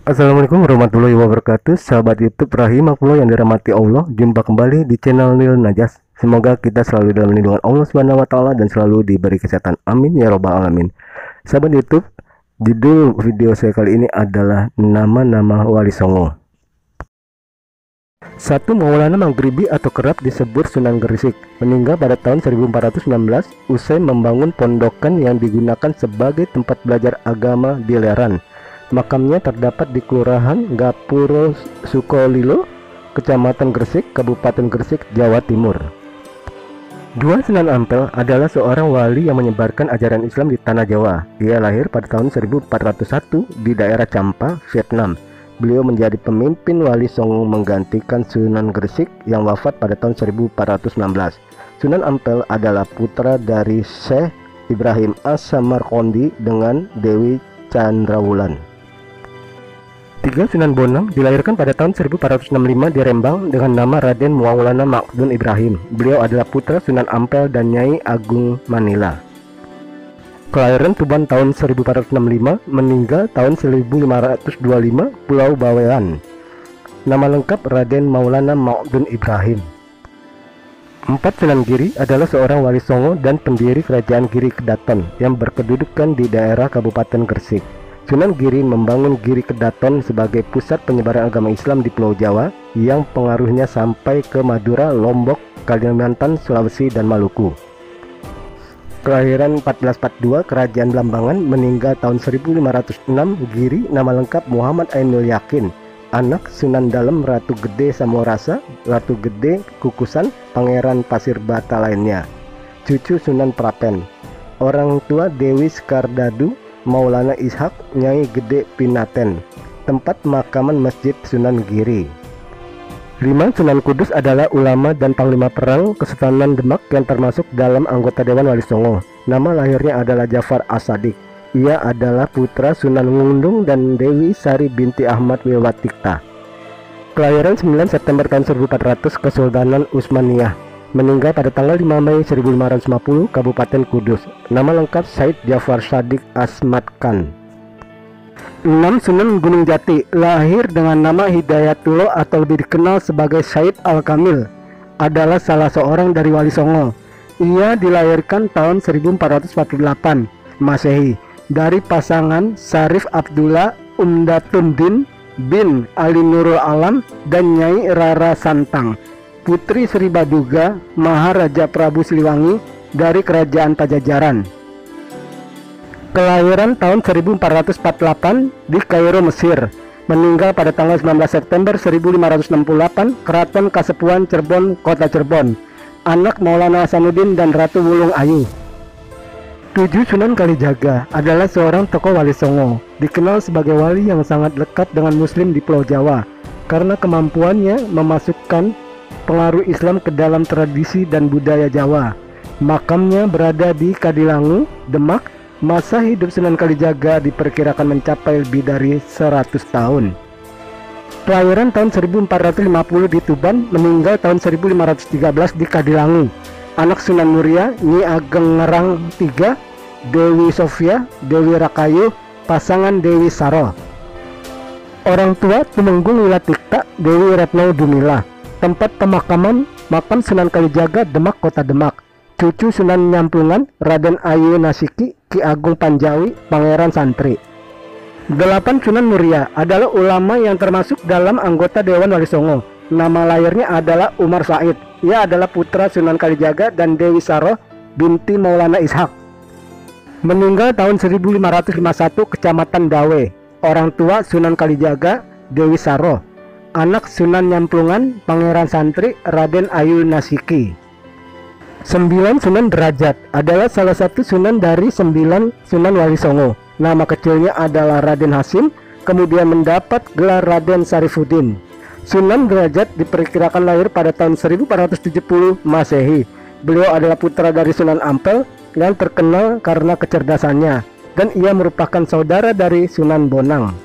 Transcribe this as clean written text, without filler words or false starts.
Assalamualaikum warahmatullahi wabarakatuh. Sahabat YouTube rahimakumullah yang dirahmati Allah, jumpa kembali di channel Nil Najas. Semoga kita selalu dalam lindungan Allah Subhanahu wa taala dan selalu diberi kesehatan. Amin ya robbal alamin. Sahabat YouTube, judul video saya kali ini adalah nama-nama Wali Songo. Satu, Maulana Maghribi atau kerap disebut Sunan Gresik, meninggal pada tahun 1419 usai membangun pondokan yang digunakan sebagai tempat belajar agama di Leran. Makamnya terdapat di Kelurahan Gapuro Sukolilo, Kecamatan Gresik, Kabupaten Gresik, Jawa Timur. Dua, Sunan Ampel adalah seorang wali yang menyebarkan ajaran Islam di tanah Jawa. Ia lahir pada tahun 1401 di daerah Champa, Vietnam. Beliau menjadi pemimpin wali Songo menggantikan Sunan Gresik yang wafat pada tahun 1416. Sunan Ampel adalah putra dari Syekh Ibrahim As-Samarqandi dengan Dewi Candrawulan. 3, Sunan Bonang dilahirkan pada tahun 1465 di Rembang dengan nama Raden Maulana Makhzun Ibrahim. Beliau adalah putra Sunan Ampel dan Nyai Agung Manila. Kelahiran Tuban tahun 1465, meninggal tahun 1525, Pulau Bawean. Nama lengkap Raden Maulana Makhzun Ibrahim. 4, Sunan Giri adalah seorang wali Songo dan pendiri kerajaan Giri Kedaton yang berkedudukan di daerah Kabupaten Gresik. Sunan Giri membangun Giri Kedaton sebagai pusat penyebaran agama Islam di Pulau Jawa yang pengaruhnya sampai ke Madura, Lombok, Kalimantan, Sulawesi, dan Maluku. Kelahiran 1442, Kerajaan Blambangan, meninggal tahun 1506. Giri nama lengkap Muhammad Ainul Yakin, anak Sunan Dalem, Ratu Gede Samorasa, Ratu Gede Kukusan, Pangeran Pasir Bata lainnya. Cucu Sunan Prapen. Orang tua Dewi Skardadu, Maulana Ishak, Nyai Gede Pinaten. Tempat makaman Masjid Sunan Giri. 5, Sunan Kudus adalah ulama dan panglima perang Kesultanan Demak yang termasuk dalam anggota Dewan Wali Songo. Nama lahirnya adalah Jafar As-Sadiq. Ia adalah putra Sunan Ngundung dan Dewi Sari binti Ahmad Wilwatikta. Kelahiran 9 September tahun 1400, Kesultanan Utsmaniyah. Meninggal pada tanggal 5 Mei 1550, Kabupaten Kudus. Nama lengkap Said Jafar Sadiq Asmat Khan. 6, Sunan Gunung Jati. Lahir dengan nama Hidayatullah atau lebih dikenal sebagai Said Al-Kamil. Adalah salah seorang dari Wali Songo. Ia dilahirkan tahun 1448 Masehi dari pasangan Syarif Abdullah Umdatuddin bin Ali Nurul Alam dan Nyai Rara Santang, putri Sri Baduga Maharaja Prabu Siliwangi dari Kerajaan Pajajaran. Kelahiran tahun 1448 di Kairo, Mesir. Meninggal pada tanggal 19 September 1568, Keraton Kasepuhan Cirebon, Kota Cirebon. Anak Maulana Hasanuddin dan Ratu Wulung Ayu. 7, Sunan Kalijaga adalah seorang tokoh Wali Songo. Dikenal sebagai wali yang sangat lekat dengan Muslim di Pulau Jawa karena kemampuannya memasukkan pengaruh Islam ke dalam tradisi dan budaya Jawa. Makamnya berada di Kadilangu, Demak. Masa hidup Sunan Kalijaga diperkirakan mencapai lebih dari 100 tahun. Kelahiran tahun 1450 di Tuban, meninggal tahun 1513 di Kadilangu. Anak Sunan Muria, Nyi Ageng Ngerang III, Dewi Sofia, Dewi Rakayu, pasangan Dewi Saro. Orang tua Tumenggung Wilatikta, Dewi Retno Dumila. Tempat pemakaman makam Sunan Kalijaga, Demak, Kota Demak. Cucu Sunan Nyamplungan, Raden Ayu Nasiki, Ki Agung Panjawi, Pangeran Santri. 8, Sunan Muria adalah ulama yang termasuk dalam anggota Dewan Wali Songo. Nama lahirnya adalah Umar Said. Ia adalah putra Sunan Kalijaga dan Dewi Saro binti Maulana Ishak. Meninggal tahun 1551, Kecamatan Dawe. Orang tua Sunan Kalijaga, Dewi Saro. Anak Sunan Nyamplungan, Pangeran Santri, Raden Ayu Nasiki. 9, Sunan Derajat adalah salah satu sunan dari 9 Sunan Wali Songo. Nama kecilnya adalah Raden Hasim, kemudian mendapat gelar Raden Sarifuddin. Sunan Derajat diperkirakan lahir pada tahun 1470 Masehi. Beliau adalah putra dari Sunan Ampel yang terkenal karena kecerdasannya, dan ia merupakan saudara dari Sunan Bonang.